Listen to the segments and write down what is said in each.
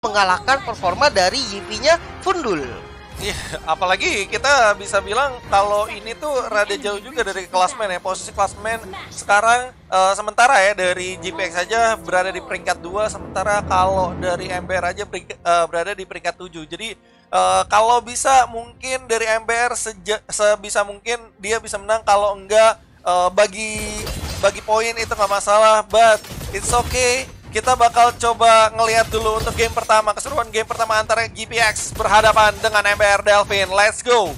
mengalahkan performa dari YP-nya Fundul. Iya, apalagi kita bisa bilang kalau ini tuh rada jauh juga dari klasmen ya. Posisi klasmen sekarang sementara ya dari GPX saja berada di peringkat 2, sementara kalau dari MBR aja berada di peringkat 7. Jadi kalau bisa mungkin dari MBR sebisa mungkin dia bisa menang, kalau enggak bagi poin itu nggak masalah, but it's okay. Kita bakal coba ngelihat dulu untuk game pertama, keseruan game pertama antara GPX berhadapan dengan MBR Delvin. Let's go.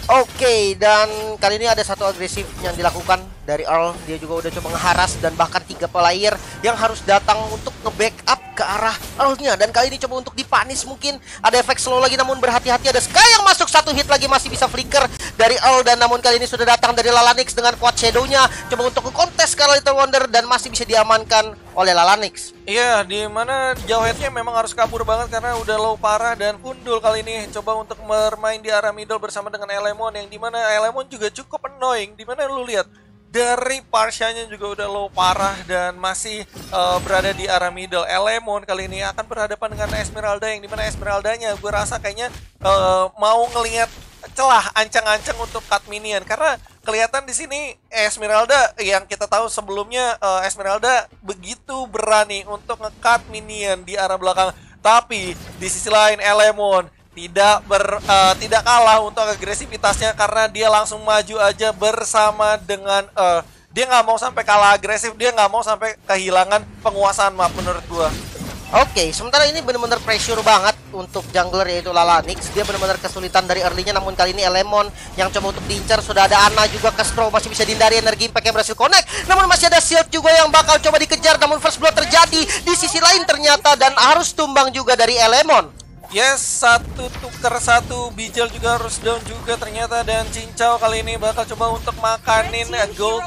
Oke, dan kali ini ada satu agresif yang dilakukan dari Earl. Dia juga udah coba ngeharas dan bahkan 3 player yang harus datang untuk nge-backup ke arah Earl-nya. Dan kali ini coba untuk dipanis, mungkin ada efek slow lagi, namun berhati-hati, ada Sky yang masuk, 1 hit lagi masih bisa flicker dari Earl. Dan namun kali ini sudah datang dari Lalanix dengan quad shadow-nya, coba untuk nge-contest ke Little Wonder dan masih bisa diamankan oleh Lalanix. Iya, di mana jauh headnya memang harus kabur banget karena udah low parah. Dan Fundul kali ini coba untuk bermain di arah middle bersama dengan Elemon, yang dimana Elemon juga cukup annoying. Dimana lu lihat dari Parshanya juga udah low parah dan masih berada di arah middle. Elemon kali ini akan berhadapan dengan Esmeralda, yang dimana Esmeraldanya gue rasa kayaknya mau ngelihat celah ancang-ancang untuk cut minion, karena kelihatan di sini Esmeralda yang kita tahu sebelumnya Esmeralda begitu berani untuk nge-cut minion di arah belakang. Tapi di sisi lain Elemon tidak kalah untuk agresivitasnya, karena dia langsung maju aja bersama dengan dia nggak mau sampai kalah agresif, dia nggak mau sampai kehilangan penguasaan map menurut gua. Oke, sementara ini benar-benar pressure banget untuk jungler yaitu Lalanix. Dia benar-benar kesulitan dari early-nya, namun kali ini Elemon yang coba untuk diincar. Sudah ada Ana juga ke Stroh, masih bisa dihindari, energi impact yang berhasil connect. Namun masih ada shield juga yang bakal coba dikejar, namun first blood terjadi di sisi lain ternyata, dan harus tumbang juga dari Elemon. Yes, 1 tuker 1, Bijal juga harus down juga ternyata, dan Cincau kali ini bakal coba untuk makanin gold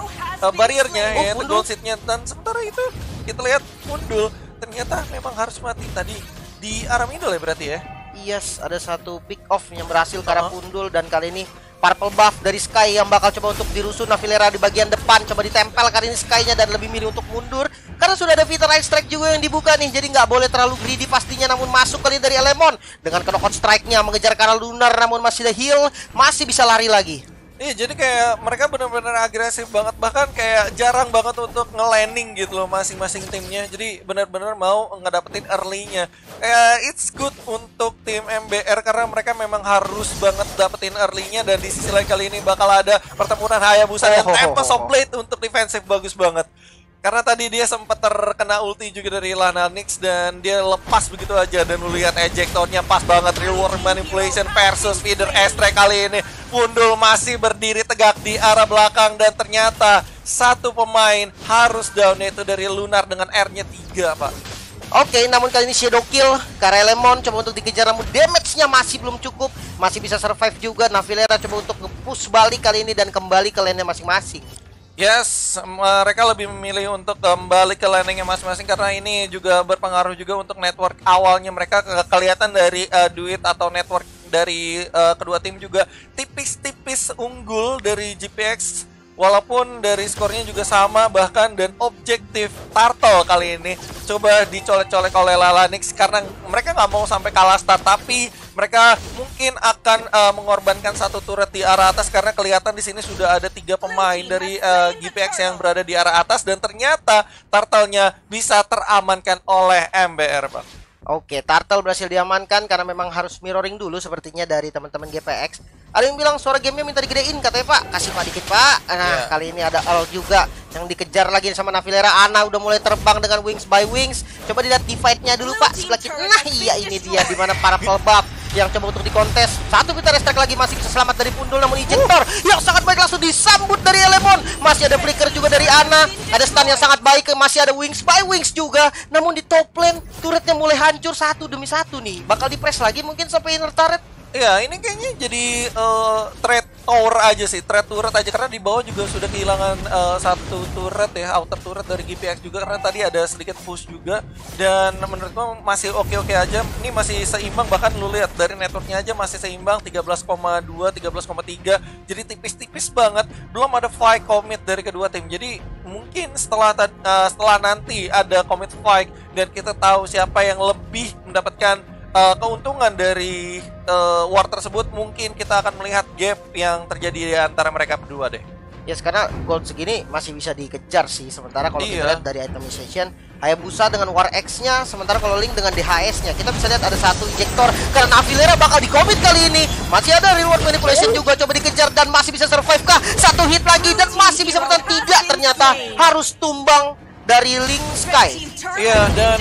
barriernya, ya, gold seatnya. Dan sementara itu kita lihat Fundul ternyata memang harus mati tadi di arah middle ya berarti ya. Yes, ada satu pick off yang berhasil ke arah Fundul, dan kali ini purple buff dari Sky yang bakal coba untuk dirusuh. Navilera di bagian depan coba ditempel kali ini Sky-nya, dan lebih milih untuk mundur karena sudah ada Vital Strike juga yang dibuka nih. Jadi nggak boleh terlalu greedy pastinya, namun masuk kali dari Elemon dengan knock-out strike-nya mengejar ke arah Lunar, namun masih ada heal, masih bisa lari lagi. Iya, jadi kayak mereka benar-benar agresif banget, bahkan kayak jarang banget untuk nge-landing gitu loh masing-masing timnya. Jadi benar-benar mau ngedapetin early-nya. It's good untuk tim MBR karena mereka memang harus banget dapetin early-nya. Dan di sisi lain kali ini bakal ada pertempuran Hayabusa dan Tempest of Blade untuk defensif bagus banget. Karena tadi dia sempat terkena ulti juga dari Lalanix dan dia lepas begitu aja. Dan lu lihat ejectornya pas banget, reward manipulation versus feeder Estre kali ini. Fundul masih berdiri tegak di arah belakang, dan ternyata satu pemain harus down, yaitu dari Lunar dengan R-nya 3, Pak. Oke, namun kali ini Shadow Kill karena Lemon coba untuk dikejar, namun damage-nya masih belum cukup. Masih bisa survive juga. Navilera coba untuk nge-push balik kali ini dan kembali ke lane-nya masing-masing. Yes, mereka lebih memilih untuk kembali ke landingnya masing-masing karena ini juga berpengaruh juga untuk network awalnya mereka. Kelihatan dari duit atau network dari kedua tim juga tipis-tipis unggul dari GPX. Walaupun dari skornya juga sama, bahkan dan objektif Turtle kali ini coba dicolek-colek oleh Lalanix karena mereka nggak mau sampai kalah start, tapi mereka mungkin akan mengorbankan satu turret di arah atas karena kelihatan di sini sudah ada 3 pemain dari GPX yang berada di arah atas, dan ternyata Turtle-nya bisa teramankan oleh MBR, Bang. Oke, Turtle berhasil diamankan karena memang harus mirroring dulu sepertinya dari teman-teman GPX. Ada yang bilang suara gamenya minta digedein katanya, Pak. Kasih Pak dikit, Pak. Nah, kali ini ada Earl juga yang dikejar lagi sama Navilera. Ana udah mulai terbang dengan Wings by Wings. Coba dilihat divide-nya dulu, Pak. Sebelah kiri. Nah, iya ini dia di mana para buff yang coba untuk dikontes. Satu Vital Strike lagi masih bisa selamat dari Fundul, namun ejector yang sangat baik langsung disambut dari Elemon. Masih ada flicker juga dari Ana. Ada stun yang sangat baik, masih ada Wings by Wings juga. Namun di top lane turretnya mulai hancur satu demi satu nih. Bakal di-press lagi mungkin sampai inner turret. Ya, ini kayaknya jadi trade tower aja sih, threat turret aja, karena di bawah juga sudah kehilangan satu turret ya, outer turret dari GPX juga, karena tadi ada sedikit push juga. Dan menurut gua masih oke-oke aja, ini masih seimbang, bahkan lu lihat dari networknya aja masih seimbang 13,2, 13,3, jadi tipis-tipis banget, belum ada fight commit dari kedua tim. Jadi mungkin setelah nanti ada commit fight dan kita tahu siapa yang lebih mendapatkan keuntungan dari war tersebut, mungkin kita akan melihat gap yang terjadi di antara mereka berdua deh. Ya, karena gold segini masih bisa dikejar sih. Sementara kalau kita lihat dari itemization, Hayabusa dengan War X-nya, sementara kalau Link dengan DHS-nya, kita bisa lihat ada satu injektor karena Navilera bakal di-commit kali ini. Masih ada reward manipulation juga, coba dikejar dan masih bisa survive kah? Satu hit lagi dan masih bisa bertahan. Tidak, ternyata harus tumbang dari Link Sky. Iya, dan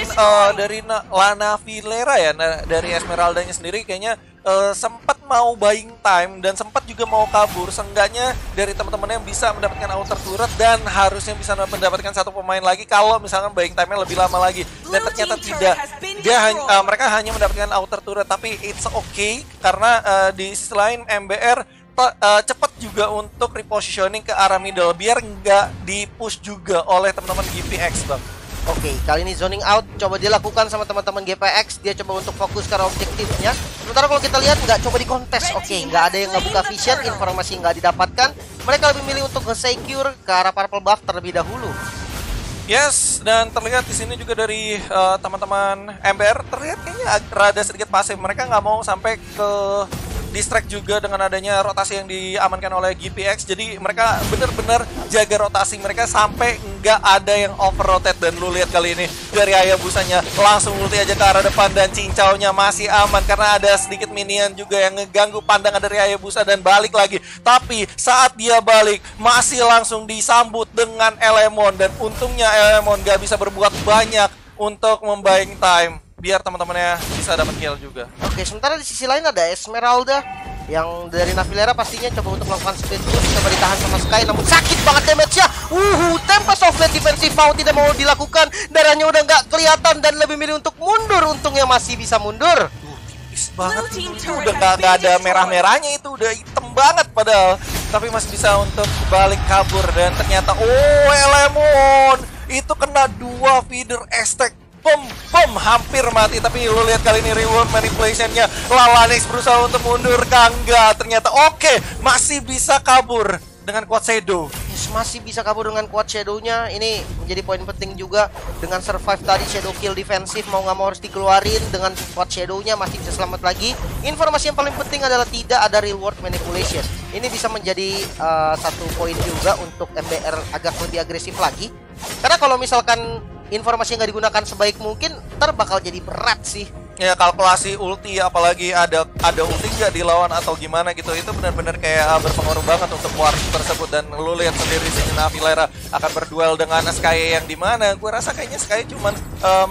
dari Lana Vilera ya, dari Esmeralda-nya sendiri kayaknya sempat mau buying time dan sempat juga mau kabur. Seenggaknya dari teman-teman yang bisa mendapatkan outer turret dan harusnya bisa mendapatkan satu pemain lagi kalau misalkan buying time-nya lebih lama lagi. Dan ternyata tidak. Mereka hanya mendapatkan outer turret, tapi it's okay karena di sisi lain MBR cepat juga untuk repositioning ke arah middle biar nggak di-push juga oleh teman-teman GPX, Bang. Oke, kali ini zoning out coba dilakukan sama teman-teman GPX. Dia coba untuk fokus ke arah objektifnya. Sementara kalau kita lihat nggak coba dikontes. Oke, nggak ada yang ngebuka vision, informasi nggak didapatkan. Mereka lebih milih untuk nge-secure ke arah purple buff terlebih dahulu. Yes, dan terlihat di sini juga dari teman-teman MBR terlihat kayaknya rada sedikit pasif. Mereka nggak mau sampai ke distract juga dengan adanya rotasi yang diamankan oleh GPX. Jadi mereka benar-benar jaga rotasi mereka sampai nggak ada yang over rotate. Dan lu lihat kali ini dari Hayabusanya langsung ulti aja ke arah depan dan cincaunya masih aman karena ada sedikit minion juga yang ngeganggu pandangan dari Hayabusa dan balik lagi. Tapi saat dia balik masih langsung disambut dengan Elemon dan untungnya Elemon nggak bisa berbuat banyak untuk membuying time biar teman-temannya bisa dapat kill juga. Oke, sementara di sisi lain ada Esmeralda yang dari Navilera pastinya coba untuk melakukan speed push, coba ditahan sama Sky namun sakit banget damage-nya. Tempest of Blade defensif mau tidak mau dilakukan, darahnya udah nggak kelihatan dan lebih milih untuk mundur. Untungnya masih bisa mundur. Tipis banget itu udah nggak ada merah-merahnya, itu udah hitam banget padahal, tapi masih bisa untuk balik kabur. Dan ternyata Elemon itu kena 2 feeder estek. Hampir mati, tapi lu lihat kali ini reward manipulation-nya. Lalanix berusaha untuk mundur, enggak. Ternyata masih bisa kabur dengan quad shadow. Yes, masih bisa kabur dengan quad shadow-nya. Ini menjadi poin penting juga. Dengan survive tadi shadow kill defensif mau nggak mau harus dikeluarin. Dengan quad shadow-nya masih bisa selamat lagi. Informasi yang paling penting adalah tidak ada reward manipulation. Ini bisa menjadi satu poin juga untuk MBR agak lebih agresif lagi. Karena kalau misalkan informasi yang nggak digunakan sebaik mungkin, ntar bakal jadi berat sih. Ya, kalkulasi ulti, apalagi ada ulti nggak dilawan atau gimana gitu, itu benar-benar kayak berpengaruh banget untuk war tersebut. Dan lu lihat sendiri sini Navilera akan berduel dengan Sky yang dimana gue rasa kayaknya Sky cuman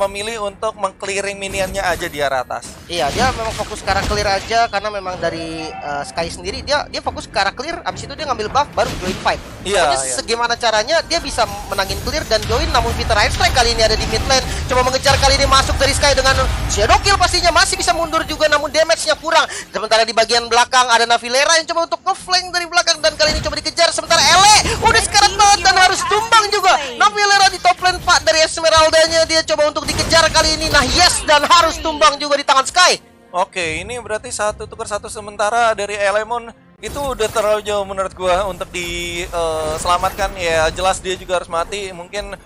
memilih untuk meng-clearing minionnya aja di arah atas. Iya, dia memang fokus ke arah clear aja karena memang dari Sky sendiri dia fokus ke arah clear, abis itu dia ngambil buff baru join fight. Iya. Segimana caranya dia bisa menangin clear dan join, namun Peter Airstrike kali ini ada di mid lane, coba mengejar kali ini masuk dari Sky dengan shadow kill, pastinya masih bisa mundur juga namun damage-nya kurang. Sementara di bagian belakang ada Navilera yang coba untuk nge-flank dari belakang dan kali ini coba dikejar. Sementara Ele udah sekarat banget dan harus tumbang juga. Navilera di top lane Pak dari Esmeralda-nya, dia coba untuk dikejar kali ini. Nah, yes, dan harus tumbang juga di tangan Sky. Oke, ini berarti satu tukar satu sementara dari Elemon. Itu udah terlalu jauh menurut gua untuk diselamatkan. Ya jelas dia juga harus mati. Mungkin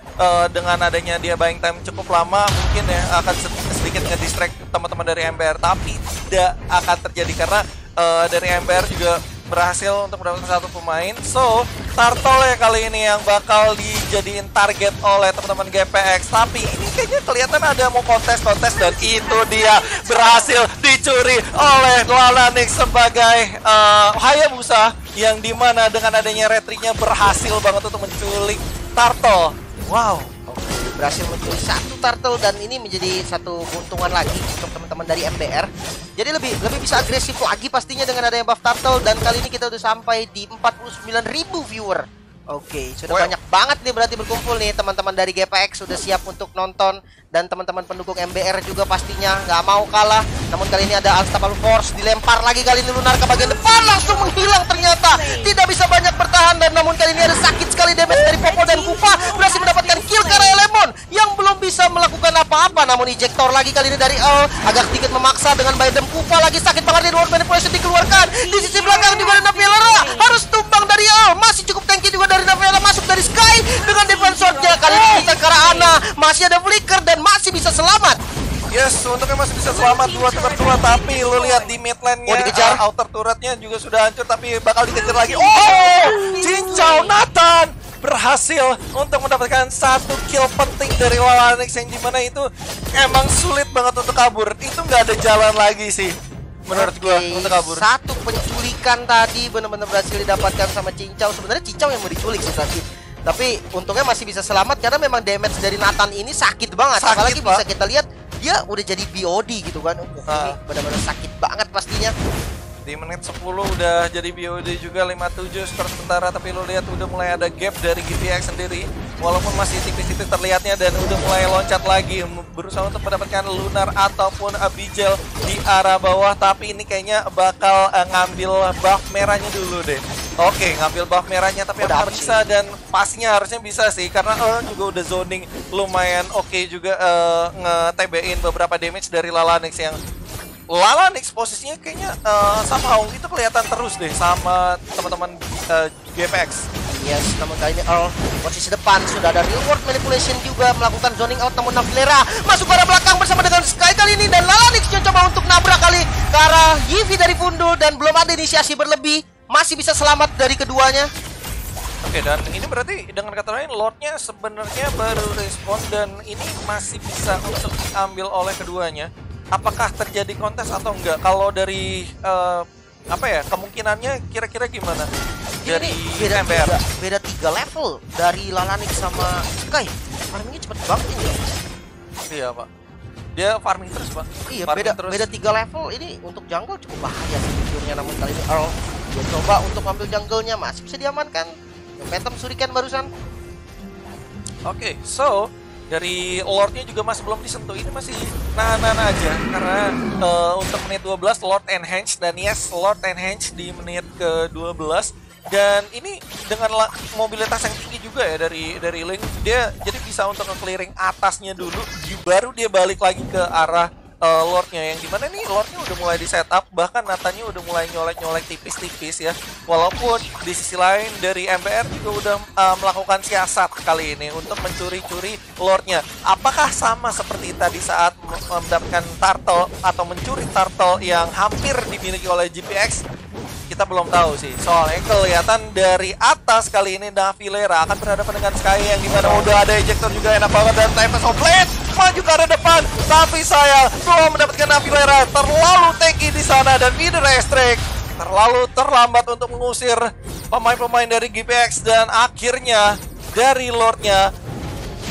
dengan adanya dia buying time cukup lama, mungkin ya akan sedikit nge-distract teman-teman dari MBR. Tapi tidak akan terjadi karena dari MBR juga berhasil untuk mendapatkan satu pemain. So, Turtle ya kali ini yang bakal dijadiin target oleh teman-teman GPX. Tapi ini kayaknya kelihatan ada mau kontes dan itu dia berhasil dicuri oleh Lalanix sebagai Hayabusa, yang dimana dengan adanya retri-nya berhasil banget untuk menculik Turtle. Wow. Berhasil mencuri satu turtle dan ini menjadi satu keuntungan lagi untuk teman-teman dari MBR. Jadi lebih bisa agresif lagi pastinya dengan adanya buff turtle, dan kali ini kita udah sampai di 49.000 viewer. Oke, sudah banyak banget nih berarti berkumpul nih teman-teman dari GPX sudah siap untuk nonton, dan teman-teman pendukung MBR juga pastinya nggak mau kalah. Namun kali ini ada Unstoppable Force dilempar lagi, kali ini Lunar ke bagian depan langsung menghilang, ternyata tidak bisa banyak bertahan, dan namun kali ini ada sakit sekali damage dari Popo, dan Kupa berhasil mendapatkan kill karena Lemon yang belum bisa melakukan apa-apa. Namun ejector lagi kali ini dari El agak sedikit memaksa dengan Baidem. Kupa lagi sakit banget, di World Manipulation dikeluarkan. Di sisi belakang juga ada Naviera, harus tumbang dari El. Masih cukup tanky juga dari Naviera, masuk dari Sky dengan defense shotnya. Kali ini bisa ke arah Ana, masih ada flicker dan masih bisa selamat. Yes, untungnya masih bisa selamat 2-2, tapi lu lihat di mid lane-nya, dikejar. outer turretnya juga sudah hancur, tapi bakal dikejar lagi. Cincau Nathan berhasil untuk mendapatkan 1 kill penting dari Lalanix, yang dimana itu emang sulit banget untuk kabur. Itu nggak ada jalan lagi sih menurut gua untuk kabur. Satu penculikan tadi benar-benar berhasil didapatkan sama Cincau. Sebenarnya Cincau yang mau diculik sih tadi, tapi untungnya masih bisa selamat karena memang damage dari Nathan ini sakit banget. Apalagi bisa kita lihat dia udah jadi BOD gitu kan. Ini benar-benar sakit banget pastinya. Di menit 10 udah jadi BOD juga, 57 skor sementara, tapi lo lihat udah mulai ada gap dari GPX sendiri. Walaupun masih tipis-tipis terlihatnya, dan udah mulai loncat lagi berusaha untuk mendapatkan Lunar ataupun Abigail di arah bawah, tapi ini kayaknya bakal ngambil buff merahnya dulu deh. Oke, ngambil buff merahnya, tapi apakah bisa? Dan pastinya harusnya bisa sih, karena juga udah zoning lumayan oke juga, nge-TB-in beberapa damage dari Lalanix, yang Lalanix posisinya kayaknya somehow itu kelihatan terus deh sama teman-teman GPX. Yes, namun kali ini Earl posisi depan sudah ada reward manipulation juga melakukan zoning out, namun Navilera masuk ke arah belakang bersama dengan Sky kali ini, dan Lalanix yang coba untuk nabrak kali ke arah Yivi dari Fundul, dan belum ada inisiasi berlebih, masih bisa selamat dari keduanya. Oke, dan ini berarti dengan kata lain Lordnya sebenarnya baru respon, dan ini masih bisa untuk diambil oleh keduanya. Apakah terjadi kontes atau enggak? Kalau dari kemungkinannya kira-kira gimana? Dari MBR beda 3 level dari Lalanix sama Sky. Farmingnya cepet banget ini. Iya, Pak. Dia farming terus, Pak. Iya, beda 3 level. Ini untuk jungle cukup bahaya sejujurnya, namun kali ini Earl dia coba untuk ambil jungle-nya, masih bisa diamankan. Phantom Shuriken barusan. Oke, so dari Lordnya juga masih belum disentuh, ini masih nahan-nahan aja karena untuk menit 12 Lord Enhance, dan yes, Lord Enhance di menit ke-12, dan ini dengan mobilitas yang tinggi juga ya dari Link, dia jadi bisa untuk nge-clearing atasnya dulu, baru dia balik lagi ke arah Lordnya, yang dimana nih Lordnya udah mulai di setup, bahkan Natanya udah mulai nyolek-nyolek tipis-tipis ya. Walaupun di sisi lain dari MBR juga udah melakukan siasat kali ini untuk mencuri-curi Lordnya. Apakah sama seperti tadi saat mendapatkan turtle atau mencuri turtle yang hampir dimiliki oleh GPX? Kita belum tahu sih, soalnya kelihatan dari atas kali ini Navilera akan berhadapan dengan Sky, yang dimana udah ada ejector juga enak banget, dan Tempest of Blade maju ke arah depan, tapi sayang belum mendapatkan Navilera, terlalu tanky di sana, dan Feeder Strike terlalu terlambat untuk mengusir pemain-pemain dari GPX, dan akhirnya dari Lordnya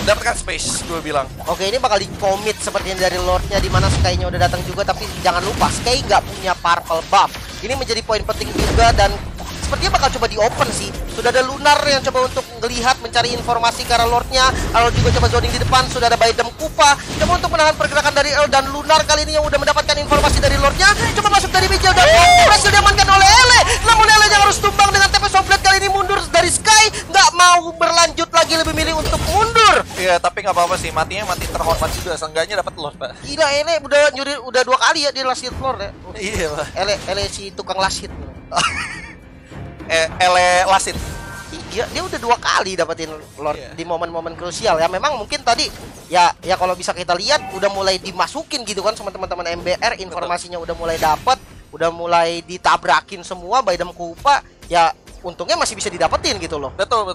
mendapatkan space, gue bilang. Oke, ini bakal di-commit sepertinya dari Lordnya, dimana Sky-nya udah datang juga, tapi jangan lupa Sky nggak punya purple buff. Ini menjadi poin penting juga, dan sepertinya bakal coba di-open sih. Sudah ada Lunar yang coba untuk melihat, mencari informasi ke arah Lordnya. Earl juga coba zoning di depan, sudah ada Baidem Kupa coba untuk menahan pergerakan dari Earl, dan Lunar kali ini yang udah mendapatkan informasi dari Lordnya coba masuk dari Bijel, dan berhasil diamankan oleh Ele. Namun Ele yang harus tumbang dengan TP Somplet kali ini mundur dari Sky, nggak mau berlanjut lagi, lebih milih untuk mundur. Iya, tapi nggak apa-apa sih, matinya mati terhormat juga, seenggaknya dapat Lord, Pak. Gila, Ele udah nyuri, udah 2 kali ya dia last hit Lord ya. Iya, Pak. Ele si tukang last hit. Ele lasit. Iya, dia udah 2 kali dapetin Lord di momen-momen krusial ya. Memang mungkin tadi ya kalau bisa kita lihat udah mulai dimasukin gitu kan sama teman-teman MBR, informasinya udah mulai dapat, udah mulai ditabrakin semua Baidem Kupa. Ya untungnya masih bisa didapetin gitu loh. Betul.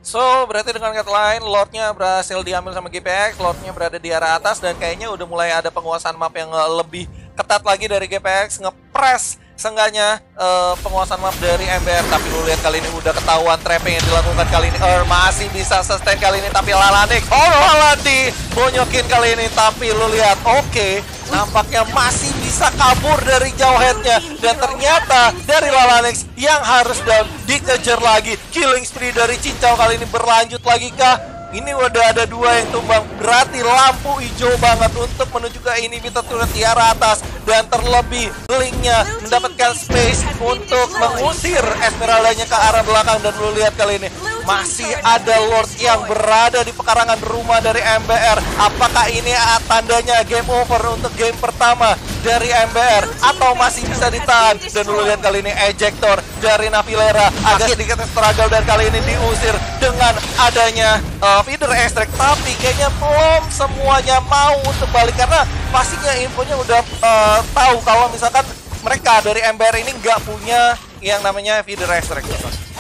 So, berarti dengan kata lain Lordnya berhasil diambil sama GPX, Lordnya berada di arah atas, dan kayaknya udah mulai ada penguasaan map yang lebih ketat lagi dari GPX, nge-press seenggaknya penguasaan map dari MBR. Tapi lu lihat kali ini udah ketahuan trapping yang dilakukan kali ini. Masih bisa sustain kali ini, tapi Lalanix malah dibonyokin kali ini. Tapi lu lihat, oke, nampaknya masih bisa kabur dari Jawhead-nya. Dan ternyata dari Lalanix yang harus down, dikejar lagi. Killing spree dari Cincau kali ini berlanjut lagi kah? Ini udah ada 2 yang tumbang, berarti lampu hijau banget untuk menuju ke inhibitor turret di arah atas. Dan terlebih Link-nya mendapatkan space untuk mengusir Esmeralda-nya ke arah belakang. Dan lu lihat kali ini masih ada Lord yang berada di pekarangan rumah dari MBR. Apakah ini tandanya game over untuk game pertama dari MBR atau masih bisa ditahan? Dan lu lihat kali ini ejector dari Navilera agak sedikit struggle dan kali ini diusir dengan adanya feeder extract, tapi kayaknya belum semuanya mau untuk balik karena pastinya infonya udah tahu kalau misalkan mereka dari MBR ini nggak punya yang namanya feeder extract.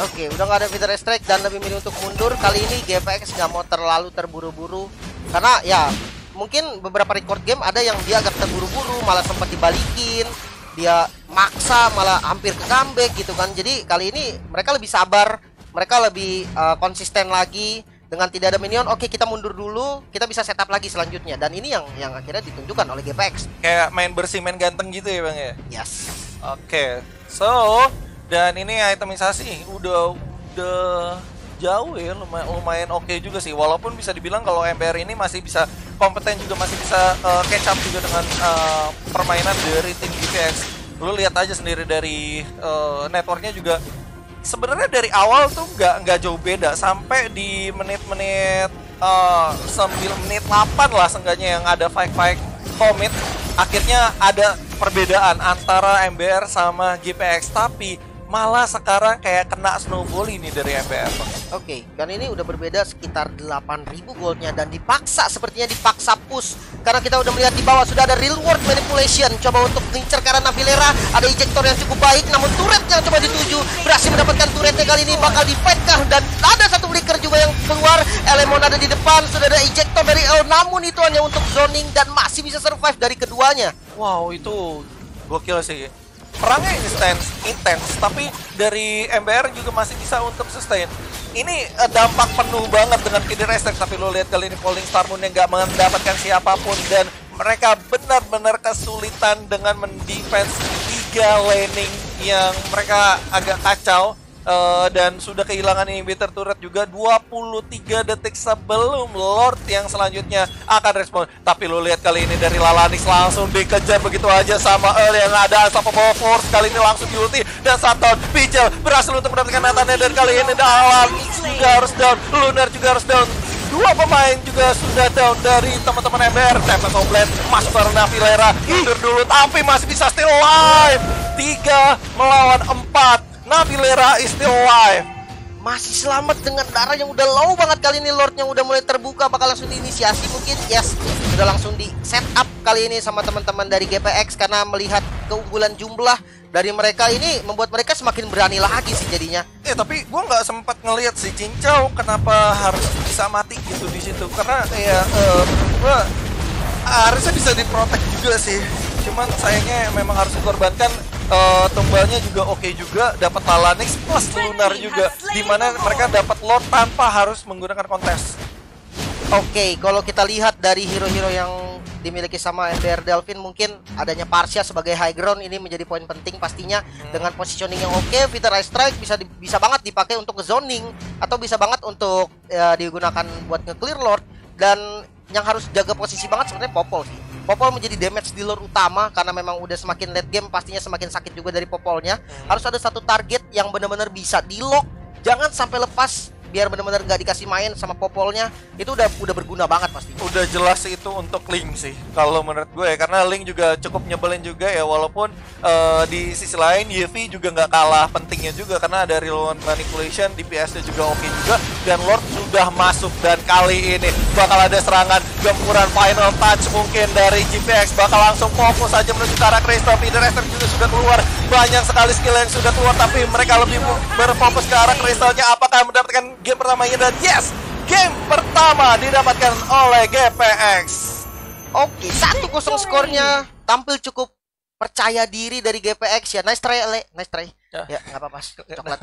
Oke, udah nggak ada feeder extract dan lebih milih untuk mundur. Kali ini GPX nggak mau terlalu terburu-buru karena ya mungkin beberapa record game ada yang dia agak terburu-buru, malah sempat dibalikin, dia maksa malah hampir ke comeback gitu kan. Jadi kali ini mereka lebih sabar, mereka lebih konsisten lagi. Dengan tidak ada minion, oke kita mundur dulu, kita bisa setup lagi selanjutnya. Dan ini yang akhirnya ditunjukkan oleh GPX. Kayak main bersih, main ganteng gitu ya bang ya? Yes. Oke, so dan ini itemisasi udah jauh ya, lumayan oke juga sih. Walaupun bisa dibilang kalau MBR ini masih bisa kompeten juga, masih bisa catch up juga dengan permainan dari tim GPX. Lu lihat aja sendiri dari networknya juga. Sebenarnya dari awal tuh nggak jauh beda sampai di menit-menit 9 menit 8 lah seenggaknya yang ada fight commit. Akhirnya ada perbedaan antara MBR sama GPX, tapi malah sekarang kayak kena snowball ini dari MBR. Oke, dan ini udah berbeda sekitar 8.000 goldnya dan sepertinya dipaksa push karena kita udah melihat di bawah sudah ada real world manipulation coba untuk ngincer karena Navilera, ada ejector yang cukup baik namun turret yang coba dituju berhasil mendapatkan turretnya kali ini bakal di-fight kah, dan ada satu flicker juga yang keluar. Elemon ada di depan, sudah ada ejector dari namun itu hanya untuk zoning dan masih bisa survive dari keduanya. Wow, itu gokil sih. Perangnya intens, tapi dari MBR juga masih bisa untuk sustain. Ini dampak penuh banget dengan feeder extract, tapi lo lihat kali ini Falling Star Moon yang nggak mendapatkan siapapun dan mereka benar-benar kesulitan dengan mendefense 3 laning yang mereka agak kacau. Dan sudah kehilangan inhibitor turret juga 23 detik sebelum Lord yang selanjutnya akan respon. Tapi lo lihat kali ini dari Lalanix langsung dikejar begitu aja sama Earl yang ada Unstoppable Force. Kali ini langsung di ulti dan shutdown. Pijel berhasil untuk mendapatkan Nathannya dan kali ini Lalanix juga harus down, Lunar juga harus down. 2 pemain juga sudah down dari teman-teman MBR. Tempat komplit masuk ke Navilera, mundur dulu tapi masih bisa still alive. 3 melawan 4. Navilera is still alive. Masih selamat dengan darah yang udah low banget. Kali ini Lordnya udah mulai terbuka, bakal langsung diinisiasi mungkin. Yes, udah langsung di setup kali ini sama teman-teman dari GPX karena melihat keunggulan jumlah dari mereka ini membuat mereka semakin berani lagi sih jadinya. Tapi gua nggak sempat ngelihat si Cincau kenapa harus bisa mati gitu di situ karena ya gua harusnya bisa diprotek juga sih. Cuman sayangnya memang harus dikorbankan. Tumbalnya juga oke juga, dapat Lalanix plus Lunar juga, dimana mereka dapat Lord tanpa harus menggunakan kontes. Oke, kalau kita lihat dari hero-hero yang dimiliki sama MBR Delvin, mungkin adanya Parsia sebagai high ground ini menjadi poin penting pastinya. Dengan positioning yang oke, Feeder Strike bisa banget dipakai untuk zoning atau bisa banget untuk digunakan buat nge-clear Lord. Dan yang harus jaga posisi banget sebenarnya Popol sih. Popol menjadi damage dealer utama karena memang udah semakin late game pastinya semakin sakit juga dari Popolnya. Harus ada satu target yang benar-benar bisa di-lock, jangan sampai lepas biar benar-benar nggak dikasih main sama Popolnya. Itu udah berguna banget pasti. Udah jelas itu untuk Link sih kalau menurut gue ya, karena Link juga cukup nyebelin juga ya, walaupun di sisi lain Yevi juga nggak kalah pentingnya juga karena ada real manipulation, DPS-nya juga oke juga, dan Lord sudah masuk. Dan kali ini bakal ada serangan gempuran final touch mungkin dari GPX, bakal langsung fokus aja menuju ke arah Crystal. Feeder Extract juga sudah keluar, banyak sekali skill yang sudah keluar, tapi mereka lebih berfokus ke arah Crystalnya. Apakah mendapatkan game pertamanya? Dan yes, game pertama didapatkan oleh GPX. Oke, 1-0 skornya. Tampil cukup percaya diri dari GPX ya. Nice try, Ale. Nice try. Ya, nggak apa-apa. Coklat.